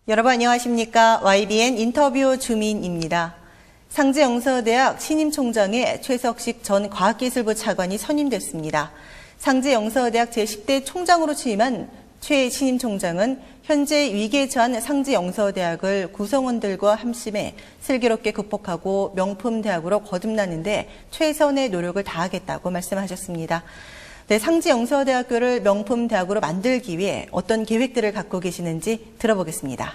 여러분 안녕하십니까? YBN 인터뷰 주민입니다. 상지영서대학 신임총장에 최석식 전 과학기술부 차관이 선임됐습니다. 상지영서대학 제10대 총장으로 취임한 최 신임총장은 현재 위기에 처한 상지영서대학을 구성원들과 함심해 슬기롭게 극복하고 명품대학으로 거듭나는 데 최선의 노력을 다하겠다고 말씀하셨습니다. 네, 상지영서대학교를 명품대학으로 만들기 위해 어떤 계획들을 갖고 계시는지 들어보겠습니다.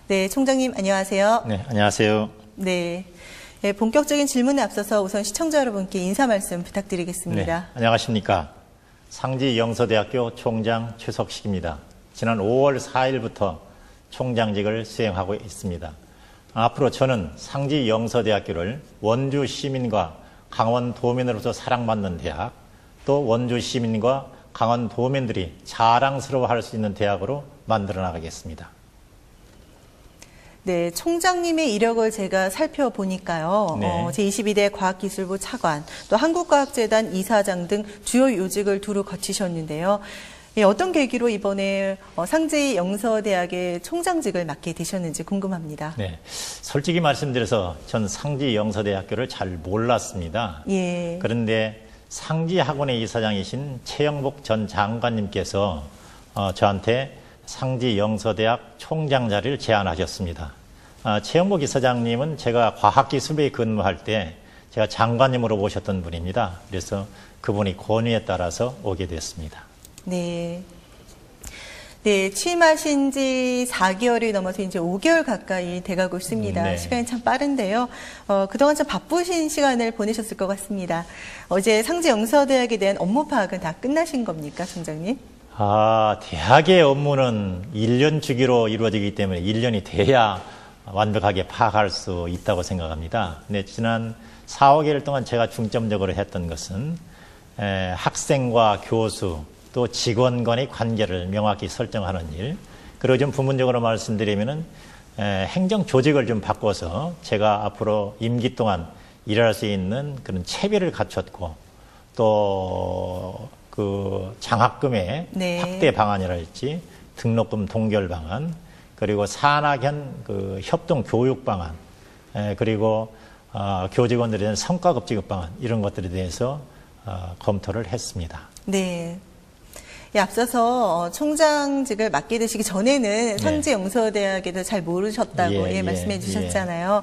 네, 총장님 안녕하세요. 네, 안녕하세요. 네, 본격적인 질문에 앞서서 우선 시청자 여러분께 인사 말씀 부탁드리겠습니다. 네, 안녕하십니까. 상지영서대학교 총장 최석식입니다. 지난 5월 4일부터 총장직을 수행하고 있습니다. 앞으로 저는 상지영서대학교를 원주 시민과 강원 도민으로서 사랑받는 대학, 또 원주 시민과 강원 도민들이 자랑스러워할 수 있는 대학으로 만들어 나가겠습니다. 네, 총장님의 이력을 제가 살펴보니까요. 네. 제22대 과학기술부 차관, 또 한국과학재단 이사장 등 주요 요직을 두루 거치셨는데요. 어떤 계기로 이번에 상지영서대학의 총장직을 맡게 되셨는지 궁금합니다. 네, 솔직히 말씀드려서 전 상지영서대학교를 잘 몰랐습니다. 예. 그런데 상지학원의 이사장이신 최영복 전 장관님께서 저한테 상지영서대학 총장 자리를 제안하셨습니다. 최영복 이사장님은 제가 과학기술부에 근무할 때 제가 장관님으로 모셨던 분입니다. 그래서 그분이 권유에 따라서 오게 됐습니다. 네. 네, 취임하신 지 4개월이 넘어서 이제 5개월 가까이 돼가고 있습니다. 네. 시간이 참 빠른데요. 그동안 좀 바쁘신 시간을 보내셨을 것 같습니다. 어제 상지영서대학에 대한 업무 파악은 다 끝나신 겁니까, 총장님? 대학의 업무는 1년 주기로 이루어지기 때문에 1년이 돼야 완벽하게 파악할 수 있다고 생각합니다. 근데 지난 4, 5개월 동안 제가 중점적으로 했던 것은 학생과 교수, 또 직원 간의 관계를 명확히 설정하는 일, 그리고 좀 부문적으로 말씀드리면은 행정 조직을 좀 바꿔서 제가 앞으로 임기 동안 일할 수 있는 그런 체계를 갖췄고, 또 그 장학금의 네. 확대 방안이랄지 등록금 동결 방안, 그리고 산학연 그 협동 교육 방안, 그리고 교직원들에 대한 성과급 지급 방안, 이런 것들에 대해서 검토를 했습니다. 네. 앞서서 총장직을 맡게 되시기 전에는 상지영서대학에 대해서 잘 모르셨다고 말씀해 주셨잖아요.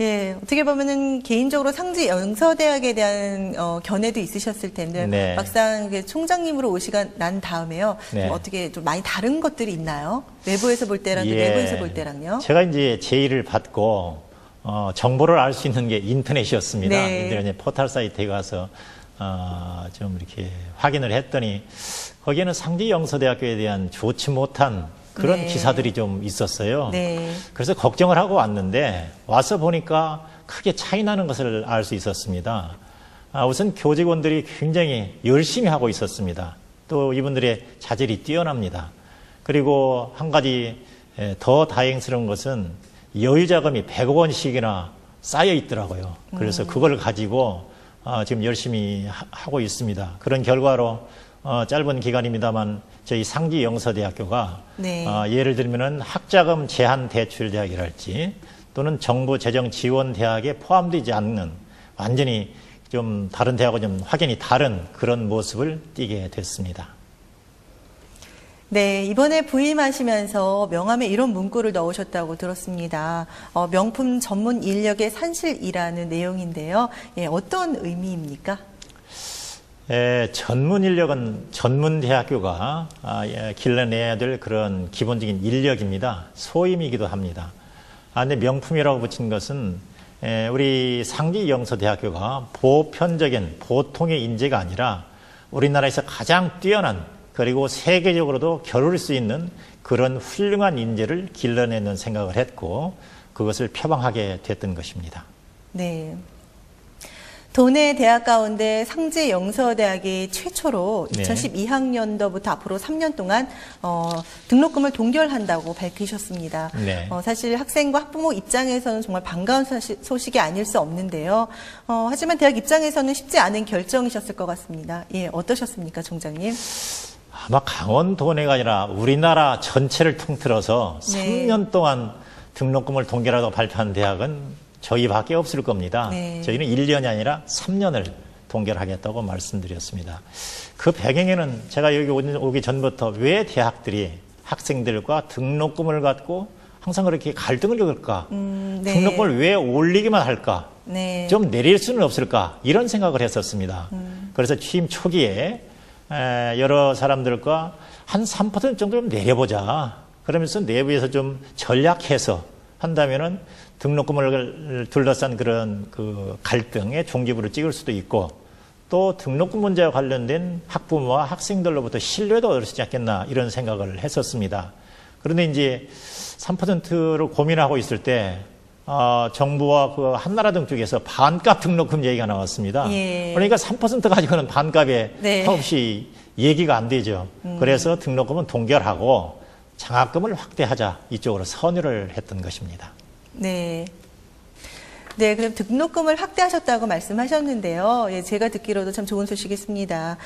예, 어떻게 보면은 개인적으로 상지영서대학에 대한 견해도 있으셨을 텐데 네. 막상 총장님으로 오시고 난 다음에요. 네. 좀 어떻게 좀 많이 다른 것들이 있나요? 외부에서 볼 때랑 내부에서 볼 때랑요? 제가 이제 제의를 받고 정보를 알 수 있는 게 인터넷이었습니다. 네. 인터넷 포털 사이트에 가서 좀 이렇게 확인을 했더니 거기에는 상지영서대학교에 대한 좋지 못한 그런 네. 기사들이 좀 있었어요. 네. 그래서 걱정을 하고 왔는데 와서 보니까 크게 차이 나는 것을 알 수 있었습니다. 우선 교직원들이 굉장히 열심히 하고 있었습니다. 또 이분들의 자질이 뛰어납니다. 그리고 한 가지 더 다행스러운 것은 여유자금이 100억 원씩이나 쌓여 있더라고요. 그래서 그걸 가지고 지금 열심히 하고 있습니다. 그런 결과로 짧은 기간입니다만 저희 상지영서대학교가 네. 예를 들면은 학자금 제한 대출 대학이랄지 또는 정부 재정 지원 대학에 포함되지 않는 완전히 좀 다른 대학과 좀 확연히 다른 그런 모습을 띠게 됐습니다. 네, 이번에 부임하시면서 명함에 이런 문구를 넣으셨다고 들었습니다. 명품 전문 인력의 산실이라는 내용인데요. 예, 어떤 의미입니까? 전문 인력은 전문 대학교가 길러내야 될 그런 기본적인 인력입니다. 소임이기도 합니다. 근데 명품이라고 붙인 것은 우리 상지영서대학교가 보편적인 보통의 인재가 아니라 우리나라에서 가장 뛰어난 그리고 세계적으로도 겨룰 수 있는 그런 훌륭한 인재를 길러내는 생각을 했고 그것을 표방하게 됐던 것입니다. 네. 도내 대학 가운데 상지영서대학이 최초로 네. 2012학년도부터 앞으로 3년 동안 등록금을 동결한다고 밝히셨습니다. 네. 사실 학생과 학부모 입장에서는 정말 반가운 소식이 아닐 수 없는데요. 하지만 대학 입장에서는 쉽지 않은 결정이셨을 것 같습니다. 예, 어떠셨습니까, 총장님? 아마 강원도 내가 아니라 우리나라 전체를 통틀어서 네. 3년 동안 등록금을 동결하고 발표한 대학은 저희밖에 없을 겁니다. 네. 저희는 1년이 아니라 3년을 동결하겠다고 말씀드렸습니다. 그 배경에는 제가 여기 오기 전부터 왜 대학들이 학생들과 등록금을 갖고 항상 그렇게 갈등을 겪을까? 네. 등록금을 왜 올리기만 할까? 네. 좀 내릴 수는 없을까? 이런 생각을 했었습니다. 그래서 취임 초기에 여러 사람들과 한 3% 정도 좀 내려보자. 그러면서 내부에서 좀 전략해서 한다면은 등록금을 둘러싼 그런 그 갈등의 종지부를 찍을 수도 있고 또 등록금 문제와 관련된 학부모와 학생들로부터 신뢰도 얻을 수 있지 않겠나 이런 생각을 했었습니다. 그런데 이제 3%를 고민하고 있을 때 정부와 그 한나라등 쪽에서 반값 등록금 얘기가 나왔습니다. 예. 그러니까 3% 가지고는 반값에 네. 턱없이 얘기가 안 되죠. 그래서 등록금은 동결하고 장학금을 확대하자 이쪽으로 선회를 했던 것입니다. 네. 네, 그럼 등록금을 확대하셨다고 말씀하셨는데요. 예, 제가 듣기로도 참 좋은 소식이었습니다.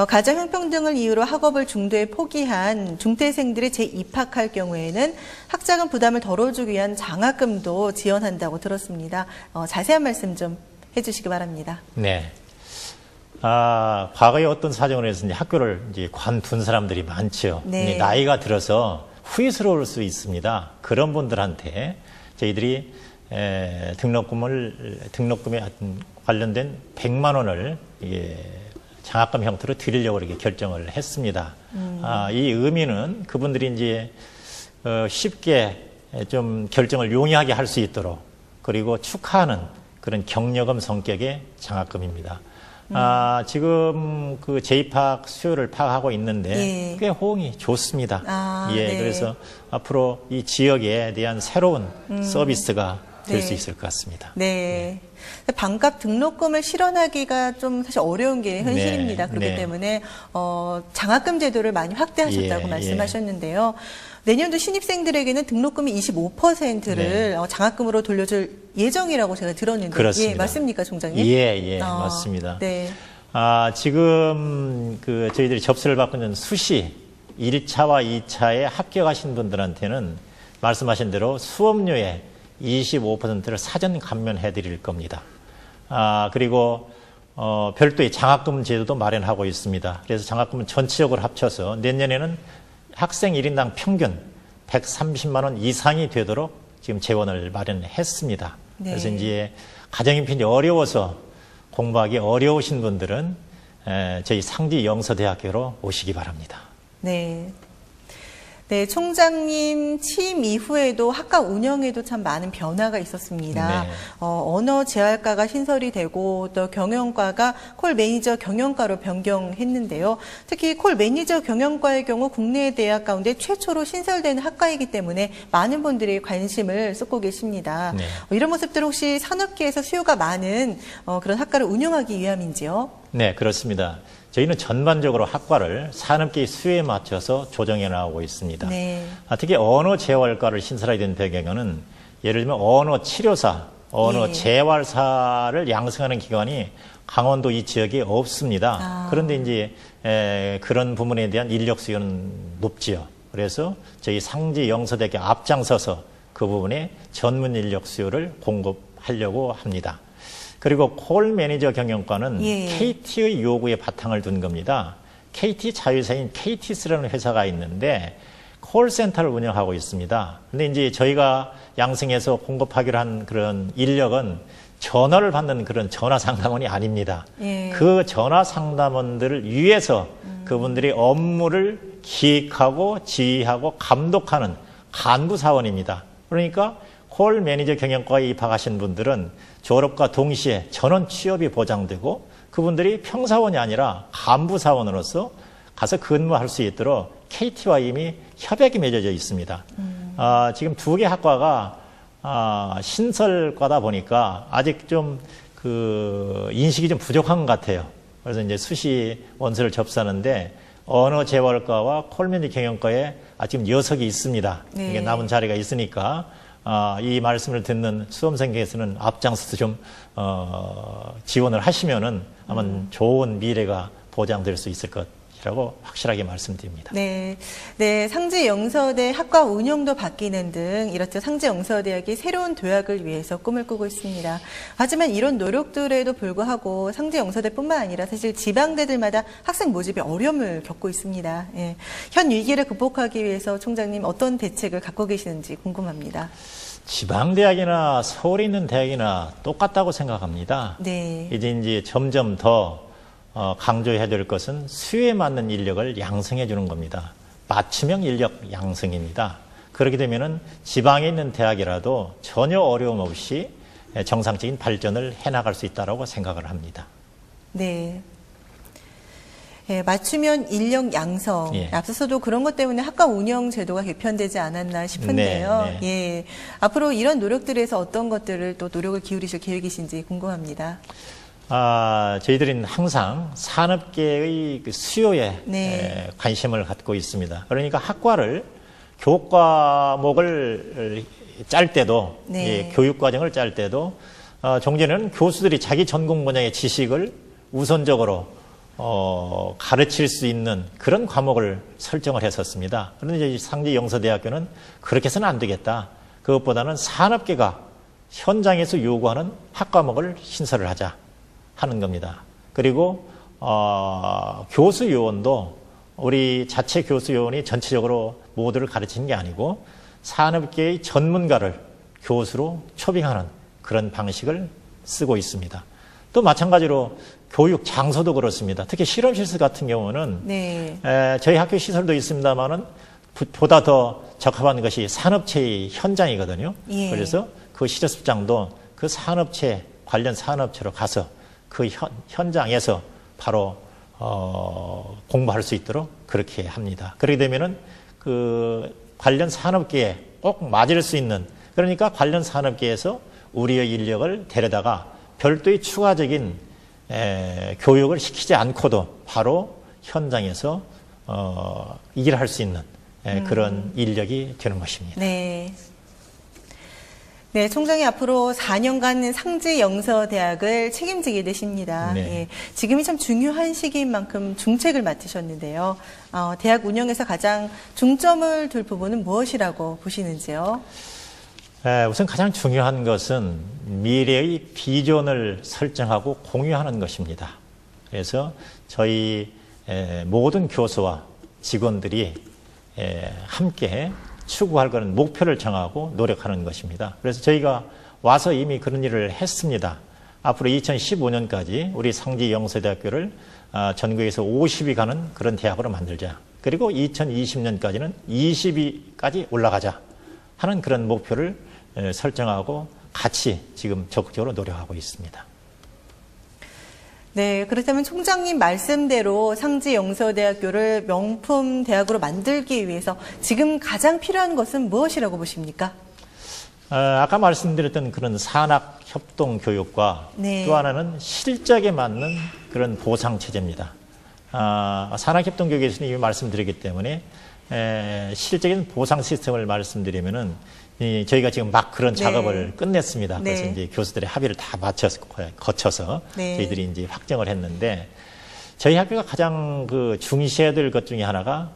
가정 형평등을 이유로 학업을 중도에 포기한 중퇴생들이 재입학할 경우에는 학자금 부담을 덜어주기 위한 장학금도 지원한다고 들었습니다. 자세한 말씀 좀 해주시기 바랍니다. 네. 과거에 어떤 사정으로 해서 이제 학교를 이제 관둔 사람들이 많죠. 네. 나이가 들어서 후회스러울 수 있습니다. 그런 분들한테 저희들이 등록금에 관련된 100만 원을 장학금 형태로 드리려고 이렇게 결정을 했습니다. 이 의미는 그분들이 이제 쉽게 좀 결정을 용이하게 할 수 있도록 그리고 축하하는 그런 격려금 성격의 장학금입니다. 지금 그 재입학 수요를 파악하고 있는데 예. 꽤 호응이 좋습니다. 네. 그래서 앞으로 이 지역에 대한 새로운 서비스가 될 수 네. 있을 것 같습니다. 네. 반값 등록금을 실현하기가 좀 사실 어려운 게 현실입니다. 네. 그렇기 네. 때문에 장학금 제도를 많이 확대하셨다고 예. 말씀하셨는데요. 내년도 신입생들에게는 등록금이 25%를 장학금으로 돌려줄 예정이라고 제가 들었는데 그렇습니다. 예, 맞습니까, 총장님? 예, 맞습니다. 네. 지금 저희들이 접수를 받고 있는 수시 1차와 2차에 합격하신 분들한테는 말씀하신 대로 수업료의 25%를 사전 감면해 드릴 겁니다. 그리고 별도의 장학금 제도도 마련하고 있습니다. 그래서 장학금은 전체적으로 합쳐서 내년에는 학생 1인당 평균 130만 원 이상이 되도록 지금 재원을 마련했습니다. 네. 그래서 이제 가정 형편이 어려워서 공부하기 어려우신 분들은 저희 상지 영서대학교로 오시기 바랍니다. 네. 네, 총장님 취임 이후에도 학과 운영에도 참 많은 변화가 있었습니다. 네. 언어 재활과가 신설이 되고 또 경영과가 콜 매니저 경영과로 변경했는데요. 특히 콜 매니저 경영과의 경우 국내 대학 가운데 최초로 신설되는 학과이기 때문에 많은 분들이 관심을 쏟고 계십니다. 네. 이런 모습들 혹시 산업계에서 수요가 많은 그런 학과를 운영하기 위함인지요? 네, 그렇습니다. 저희는 전반적으로 학과를 산업계의 수요에 맞춰서 조정해 나가고 있습니다. 네. 특히 언어 재활과를 신설하게 된 배경은 예를 들면 언어 치료사, 언어 예. 재활사를 양성하는 기관이 강원도 이 지역에 없습니다. 그런데 이제 그런 부분에 대한 인력 수요는 높지요. 그래서 저희 상지 영서대학교 앞장서서 그 부분에 전문 인력 수요를 공급하려고 합니다. 그리고 콜 매니저 경영과는 예. KT의 요구에 바탕을 둔 겁니다. KT 자회사인 KTS라는 회사가 있는데 콜센터를 운영하고 있습니다. 근데 이제 저희가 양성해서 공급하기로 한 그런 인력은 전화를 받는 그런 전화 상담원이 아닙니다. 예. 그 전화 상담원들을 위해서 그분들이 업무를 기획하고 지휘하고 감독하는 간부 사원입니다. 그러니까 콜 매니저 경영과에 입학하신 분들은 졸업과 동시에 전원 취업이 보장되고 그분들이 평사원이 아니라 간부 사원으로서 가서 근무할 수 있도록 KT와 이미 협약이 맺어져 있습니다. 지금 두 개 학과가 신설과다 보니까 아직 좀 그 인식이 좀 부족한 것 같아요. 그래서 이제 수시 원서를 접수하는데 언어 재활과와 콜 매니저 경영과에 지금 녀석이 있습니다. 네. 이게 남은 자리가 있으니까 이 말씀을 듣는 수험생께서는 앞장서서 좀 지원을 하시면은 아마 좋은 미래가 보장될 수 있을 것이라고 것이라고 확실하게 말씀드립니다. 네, 네, 상지영서대 학과 운영도 바뀌는 등 이렇듯 상지영서대학이 새로운 도약을 위해서 꿈을 꾸고 있습니다. 하지만 이런 노력들에도 불구하고 상지영서대뿐만 아니라 사실 지방대들마다 학생 모집에 어려움을 겪고 있습니다. 예, 현 위기를 극복하기 위해서 총장님 어떤 대책을 갖고 계시는지 궁금합니다. 지방대학이나 서울에 있는 대학이나 똑같다고 생각합니다. 네. 이제 점점 더 강조해야 될 것은 수요에 맞는 인력을 양성해 주는 겁니다. 맞춤형 인력 양성입니다. 그렇게 되면은 지방에 있는 대학이라도 전혀 어려움 없이 정상적인 발전을 해나갈 수 있다고 생각을 합니다. 네. 예, 맞춤형 인력 양성. 예. 앞서서도 그런 것 때문에 학과 운영 제도가 개편되지 않았나 싶은데요. 네, 네. 예. 앞으로 이런 노력들에서 어떤 것들을 또 노력을 기울이실 계획이신지 궁금합니다. 저희들은 항상 산업계의 그 수요에 네. 관심을 갖고 있습니다. 그러니까 학과를 교과목을 짤 때도 네. 예, 교육과정을 짤 때도 종전에는 교수들이 자기 전공 분야의 지식을 우선적으로 가르칠 수 있는 그런 과목을 설정을 했었습니다. 그런데 이제 상지영서대학교는 그렇게 해서는 안 되겠다. 그것보다는 산업계가 현장에서 요구하는 학과목을 신설을 하자 하는 겁니다. 그리고 교수 요원도 우리 자체 교수 요원이 전체적으로 모두를 가르치는 게 아니고 산업계의 전문가를 교수로 초빙하는 그런 방식을 쓰고 있습니다. 또 마찬가지로 교육 장소도 그렇습니다. 특히 실험실수 같은 경우는 네. 저희 학교 시설도 있습니다만은 보다 더 적합한 것이 산업체의 현장이거든요. 예. 그래서 그 시설습장도 그 산업체 관련 산업체로 가서 그 현장에서 바로 공부할 수 있도록 그렇게 합니다. 그렇게 되면은 그 관련 산업계에 꼭 맞을 수 있는, 그러니까 관련 산업계에서 우리의 인력을 데려다가 별도의 추가적인 교육을 시키지 않고도 바로 현장에서 일을 할 수 있는 그런 인력이 되는 것입니다. 네. 네, 총장이 앞으로 4년간 상지영서대학을 책임지게 되십니다. 네. 예, 지금이 참 중요한 시기인 만큼 중책을 맡으셨는데요. 대학 운영에서 가장 중점을 둘 부분은 무엇이라고 보시는지요? 우선 가장 중요한 것은 미래의 비전을 설정하고 공유하는 것입니다. 그래서 저희 모든 교수와 직원들이 함께 추구할 그런 목표를 정하고 노력하는 것입니다. 그래서 저희가 와서 이미 그런 일을 했습니다. 앞으로 2015년까지 우리 상지영서대학교를 전국에서 50위 가는 그런 대학으로 만들자. 그리고 2020년까지는 20위까지 올라가자 하는 그런 목표를 설정하고 같이 지금 적극적으로 노력하고 있습니다. 네, 그렇다면 총장님 말씀대로 상지영서대학교를 명품 대학으로 만들기 위해서 지금 가장 필요한 것은 무엇이라고 보십니까? 아까 말씀드렸던 그런 산학협동 교육과 네. 또 하나는 실적에 맞는 그런 보상 체제입니다. 산학협동 교육에서는 이미 말씀드렸기 때문에 실적인 보상 시스템을 말씀드리면은 저희가 지금 막 그런 네. 작업을 끝냈습니다. 그래서 네. 이제 교수들의 합의를 다 거쳐서 네. 저희들이 이제 확정을 했는데 저희 학교가 가장 그 중시해야 될 것 중에 하나가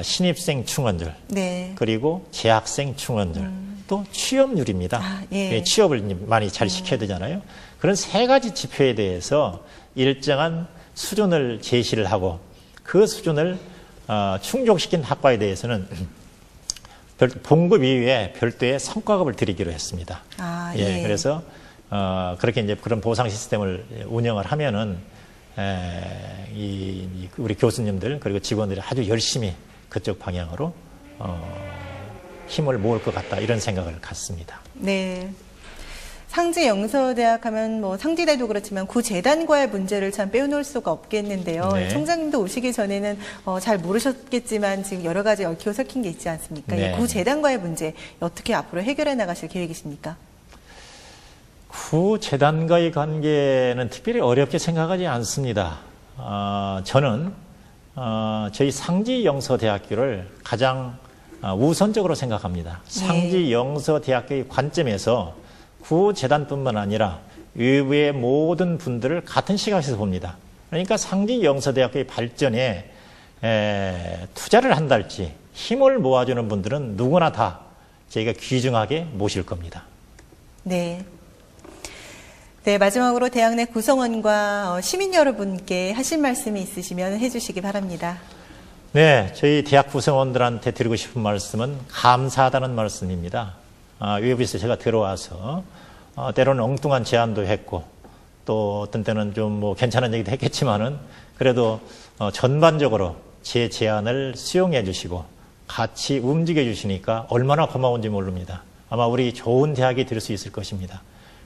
신입생 충원율, 네. 그리고 재학생 충원율, 또 취업률입니다. 예. 취업을 많이 잘 시켜야 되잖아요. 그런 세 가지 지표에 대해서 일정한 수준을 제시를 하고 그 수준을 충족시킨 학과에 대해서는 봉급 이후에 별도의 성과급을 드리기로 했습니다. 예. 그래서 그렇게 이제 그런 보상 시스템을 운영을 하면은 우리 교수님들 그리고 직원들이 아주 열심히 그쪽 방향으로 힘을 모을 것 같다 이런 생각을 갖습니다. 네. 상지영서대학 하면 뭐 상지대도 그렇지만 구재단과의 문제를 참 빼놓을 수가 없겠는데요. 네. 총장님도 오시기 전에는 잘 모르셨겠지만 지금 여러 가지 얽히고 설킨 게 있지 않습니까? 네. 이 구재단과의 문제 어떻게 앞으로 해결해 나가실 계획이십니까? 구재단과의 관계는 특별히 어렵게 생각하지 않습니다. 저는 저희 상지영서대학교를 가장 우선적으로 생각합니다. 네. 상지영서대학교의 관점에서 구재단뿐만 아니라 외부의 모든 분들을 같은 시각에서 봅니다. 그러니까 상지영서대학교의 발전에 투자를 한달지 힘을 모아주는 분들은 누구나 다 저희가 귀중하게 모실 겁니다. 네. 네, 마지막으로 대학 내 구성원과 시민 여러분께 하실 말씀이 있으시면 해주시기 바랍니다. 네, 저희 대학 구성원들한테 드리고 싶은 말씀은 감사하다는 말씀입니다. 외부에서 제가 들어와서 때로는 엉뚱한 제안도 했고 또 어떤 때는 좀 뭐 괜찮은 얘기도 했겠지만은 그래도 전반적으로 제 제안을 수용해 주시고 같이 움직여 주시니까 얼마나 고마운지 모릅니다. 아마 우리 좋은 대학이 될 수 있을 것입니다.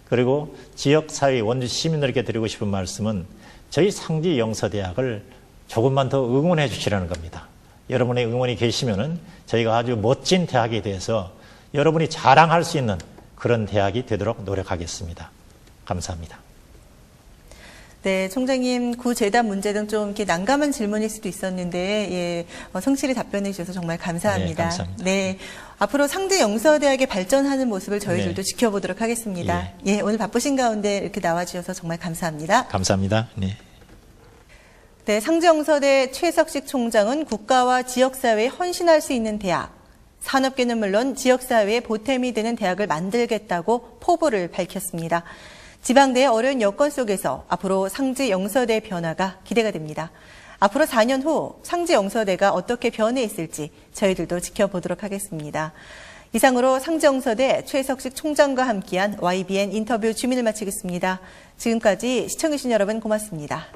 그리고 지역사회 원주 시민들에게 드리고 싶은 말씀은 저희 상지영서대학을 조금만 더 응원해 주시라는 겁니다. 여러분의 응원이 계시면은 저희가 아주 멋진 대학이 돼서 여러분이 자랑할 수 있는 그런 대학이 되도록 노력하겠습니다. 감사합니다. 네, 총장님, 구재단 문제 등 좀 이렇게 난감한 질문일 수도 있었는데, 성실히 답변해 주셔서 정말 감사합니다. 네, 감사합니다. 네, 앞으로 상지영서대학의 발전하는 모습을 저희들도 네. 지켜보도록 하겠습니다. 예, 오늘 바쁘신 가운데 이렇게 나와주셔서 정말 감사합니다. 감사합니다. 네. 네, 상지영서대 최석식 총장은 국가와 지역사회에 헌신할 수 있는 대학, 산업계는 물론 지역사회에 보탬이 되는 대학을 만들겠다고 포부를 밝혔습니다. 지방대의 어려운 여건 속에서 앞으로 상지영서대 변화가 기대가 됩니다. 앞으로 4년 후 상지영서대가 어떻게 변해 있을지 저희들도 지켜보도록 하겠습니다. 이상으로 상지영서대 최석식 총장과 함께한 YBN 인터뷰 주민을 마치겠습니다. 지금까지 시청해주신 여러분 고맙습니다.